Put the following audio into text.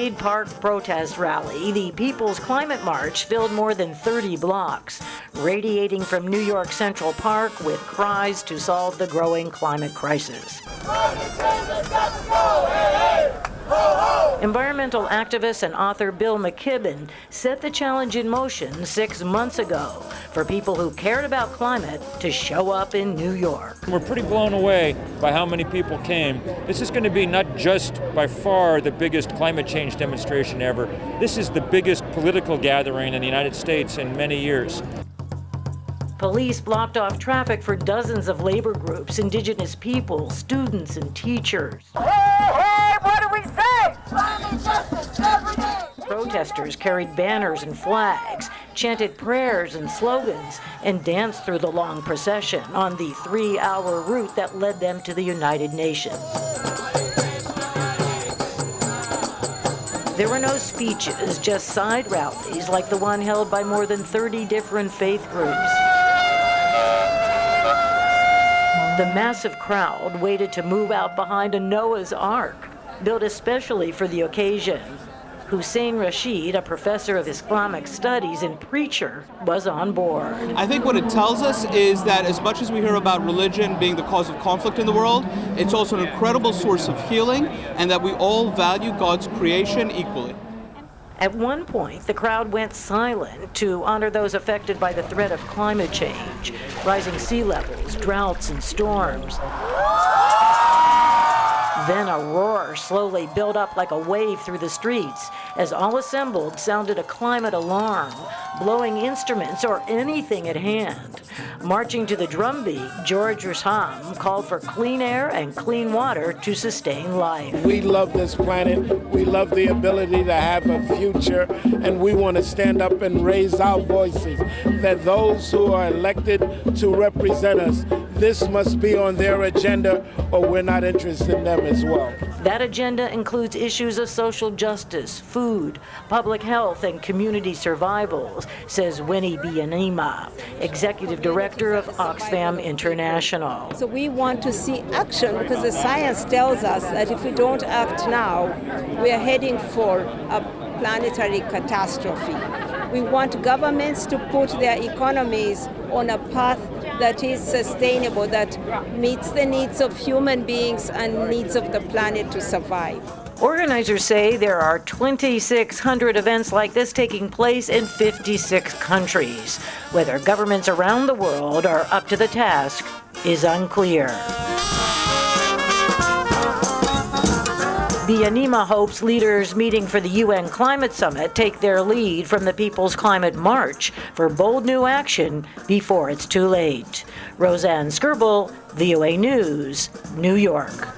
Cascade Park protest rally, the People's Climate March filled more than 30 blocks, radiating from New York Central Park with cries to solve the growing climate crisis. Environmental activist and author Bill McKibben set the challenge in motion 6 months ago for people who cared about climate to show up in New York. We're pretty blown away by how many people came. This is going to be not just by far the biggest climate change demonstration ever. This is the biggest political gathering in the United States in many years. Police blocked off traffic for dozens of labor groups, indigenous people, students, and teachers. Hey, what do we say? Climate justice every day. Protesters carried banners and flags, chanted prayers and slogans, and danced through the long procession on the 3-hour route that led them to the United Nations. There were no speeches, just side rallies like the one held by more than 30 different faith groups. The massive crowd waited to move out behind a Noah's Ark, built especially for the occasion. Hussein Rashid, a professor of Islamic studies and preacher, was on board. I think what it tells us is that as much as we hear about religion being the cause of conflict in the world, it's also an incredible source of healing, and that we all value God's creation equally. At one point, the crowd went silent to honor those affected by the threat of climate change, rising sea levels, droughts, and storms. Then a roar slowly built up like a wave through the streets as all assembled sounded a climate alarm, blowing instruments or anything at hand. Marching to the drumbeat, George Rosanne called for clean air and clean water to sustain life. We love this planet. We love the ability to have a future, and we want to stand up and raise our voices that those who are elected to represent us, this must be on their agenda, or we're not interested in them as well. That agenda includes issues of social justice, food, public health, and community survival, says Winnie Bianima, executive director of Oxfam International. So we want to see action because the science tells us that if we don't act now, we are heading for a planetary catastrophe. We want governments to put their economies on a path that is sustainable, that meets the needs of human beings and needs of the planet to survive. Organizers say there are 2,600 events like this taking place in 56 countries. Whether governments around the world are up to the task is unclear. Bianima hopes leaders meeting for the UN Climate Summit take their lead from the People's Climate March for bold new action before it's too late. Rosanne Skirble, VOA News, New York.